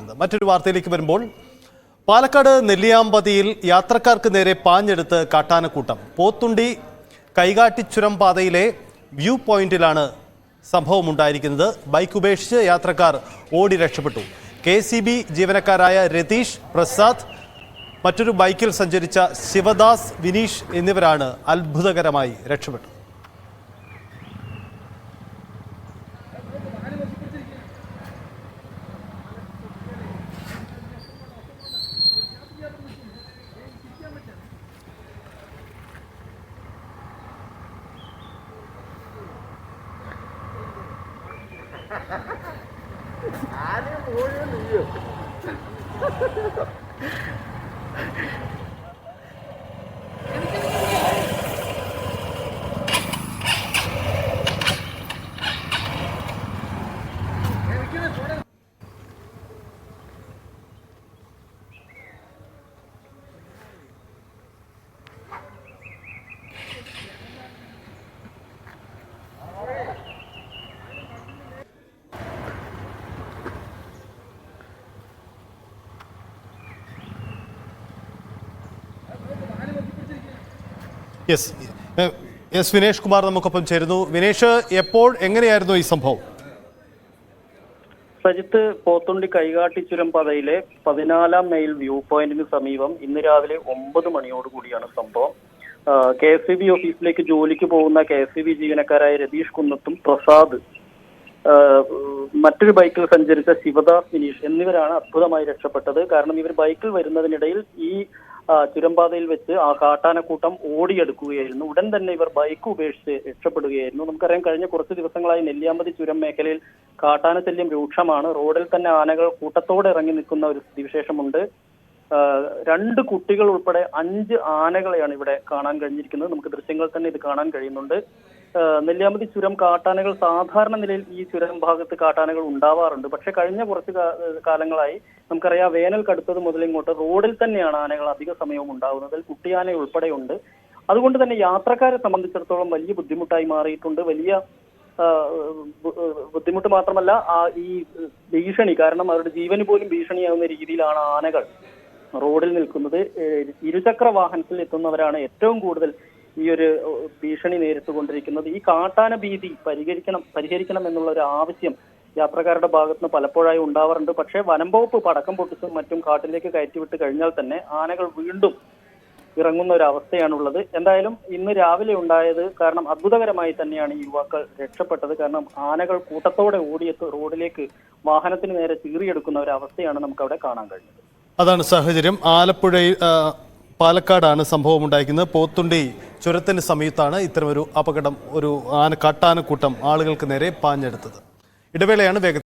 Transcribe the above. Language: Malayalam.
കാണുന്നത്. മറ്റൊരു വാർത്തയിലേക്ക് വരുമ്പോൾ പാലക്കാട് നെല്ലിയാമ്പതിയിൽ യാത്രക്കാർക്ക് നേരെ പാഞ്ഞെടുത്ത് കാട്ടാനക്കൂട്ടം. പോത്തുണ്ടി കൈകാട്ടിച്ചുരം പാതയിലെ വ്യൂ പോയിന്റിലാണ് സംഭവമുണ്ടായിരിക്കുന്നത്. ബൈക്ക് ഉപേക്ഷിച്ച് യാത്രക്കാർ ഓടി രക്ഷപ്പെട്ടു. KCB ജീവനക്കാരായ രതീഷ് പ്രസാദ്, മറ്റൊരു ബൈക്കിൽ സഞ്ചരിച്ച ശിവദാസ് വിനീഷ് എന്നിവരാണ് അത്ഭുതകരമായി രക്ഷപ്പെട്ടത്. യെസ് വിനേഷ് കുമാർ നമുക്കൊപ്പം ചേരുന്നു. വിനേഷ്, എപ്പോൾ എങ്ങനെയായിരുന്നു ഈ സംഭവം? സജിത്ത്, പോത്തുണ്ടി കൈകാട്ടിച്ചുരം പാതയിലെ 14 മൈൽ വ്യൂ പോയിന്റിന് സമീപം ഇന്ന് രാവിലെ 9 മണിയോടുകൂടിയാണ് സംഭവം. KCB ഓഫീസിലേക്ക് ജോലിക്ക് പോകുന്ന KCB ജീവനക്കാരായ രതീഷ് കുന്നത്തും പ്രസാദ്, മറ്റൊരു ബൈക്കിൽ സഞ്ചരിച്ച ശിവദാസ് വിനീഷ് എന്നിവരാണ് അത്ഭുതമായി രക്ഷപ്പെട്ടത്. കാരണം ഇവർ ബൈക്കിൽ വരുന്നതിനിടയിൽ ഈ ചുരംപാതയിൽ വെച്ച് ആ കാട്ടാനക്കൂട്ടം ഓടിയെടുക്കുകയായിരുന്നു. ഉടൻ തന്നെ ഇവർ ബൈക്ക് ഉപേക്ഷിച്ച് രക്ഷപ്പെടുകയായിരുന്നു. നമുക്കറിയാം, കഴിഞ്ഞ കുറച്ച് ദിവസങ്ങളായി നെല്ലിയാമ്പതി ചുരം മേഖലയിൽ കാട്ടാന ശല്യം രൂക്ഷമാണ്. റോഡിൽ തന്നെ ആനകൾ കൂട്ടത്തോടെ ഇറങ്ങി നിൽക്കുന്ന ഒരു സ്ഥിതിവിശേഷമുണ്ട്. 2 കുട്ടികൾ ഉൾപ്പെടെ 5 ആനകളെയാണ് ഇവിടെ കാണാൻ കഴിഞ്ഞിരിക്കുന്നത്. നമുക്ക് ദൃശ്യങ്ങൾ തന്നെ ഇത് കാണാൻ കഴിയുന്നുണ്ട്. നെല്ലിയാമ്പതി ചുരം കാട്ടാനകൾ സാധാരണ നിലയിൽ ഈ ചുരം ഭാഗത്ത് കാട്ടാനകൾ ഉണ്ടാവാറുണ്ട്. പക്ഷെ കഴിഞ്ഞ കുറച്ച് കാലങ്ങളായി നമുക്കറിയാം, വേനൽ കടുത്തത് മുതൽ ഇങ്ങോട്ട് റോഡിൽ തന്നെയാണ് ആനകൾ അധിക സമയവും ഉണ്ടാകുന്നത്. കുട്ടിയാന ഉൾപ്പെടെയുണ്ട്. അതുകൊണ്ട് തന്നെ യാത്രക്കാരെ സംബന്ധിച്ചിടത്തോളം വലിയ ബുദ്ധിമുട്ടായി മാറിയിട്ടുണ്ട്. വലിയ ബുദ്ധിമുട്ട് മാത്രമല്ല, ഈ ഭീഷണി, കാരണം അവരുടെ ജീവന് പോലും ഭീഷണിയാവുന്ന രീതിയിലാണ് ആനകൾ റോഡിൽ നിൽക്കുന്നത്. ഇരുചക്ര വാഹനത്തിൽ എത്തുന്നവരാണ് ഏറ്റവും കൂടുതൽ ഈ ഒരു ഭീഷണി നേരിട്ടുകൊണ്ടിരിക്കുന്നത്. ഈ കാട്ടാന ഭീതി പരിഹരിക്കണം എന്നുള്ള ഒരു ആവശ്യം യാത്രക്കാരുടെ ഭാഗത്ത് നിന്ന് പലപ്പോഴായി ഉണ്ടാവാറുണ്ട്. പക്ഷേ വനം വകുപ്പ് പടക്കം പൊട്ടിച്ചും മറ്റും കാട്ടിലേക്ക് കയറ്റിവിട്ട് കഴിഞ്ഞാൽ തന്നെ ആനകൾ വീണ്ടും ഇറങ്ങുന്ന ഒരു അവസ്ഥയാണുള്ളത്. എന്തായാലും ഇന്ന് രാവിലെ ഉണ്ടായത് കാരണം അത്ഭുതകരമായി തന്നെയാണ് ഈ യുവാക്കൾ രക്ഷപ്പെട്ടത്. കാരണം ആനകൾ കൂട്ടത്തോടെ ഓടിയെത്ത് റോഡിലേക്ക് വാഹനത്തിന് നേരെ ചീറിയെടുക്കുന്ന ഒരു അവസ്ഥയാണ് നമുക്ക് അവിടെ കാണാൻ കഴിഞ്ഞത്. അതാണ് സാഹചര്യം. ആലപ്പുഴയിൽ പാലക്കാടാണ് സംഭവം ഉണ്ടായിരിക്കുന്നത്. പോത്തുണ്ടി ചുരത്തിന് സമീപത്താണ് ഇത്തരമൊരു അപകടം, ഒരു കാട്ടാനക്കൂട്ടം ആളുകൾക്ക് നേരെ പാഞ്ഞെടുത്തത്. ഇടവേളയാണ്. വേഗത്തിൽ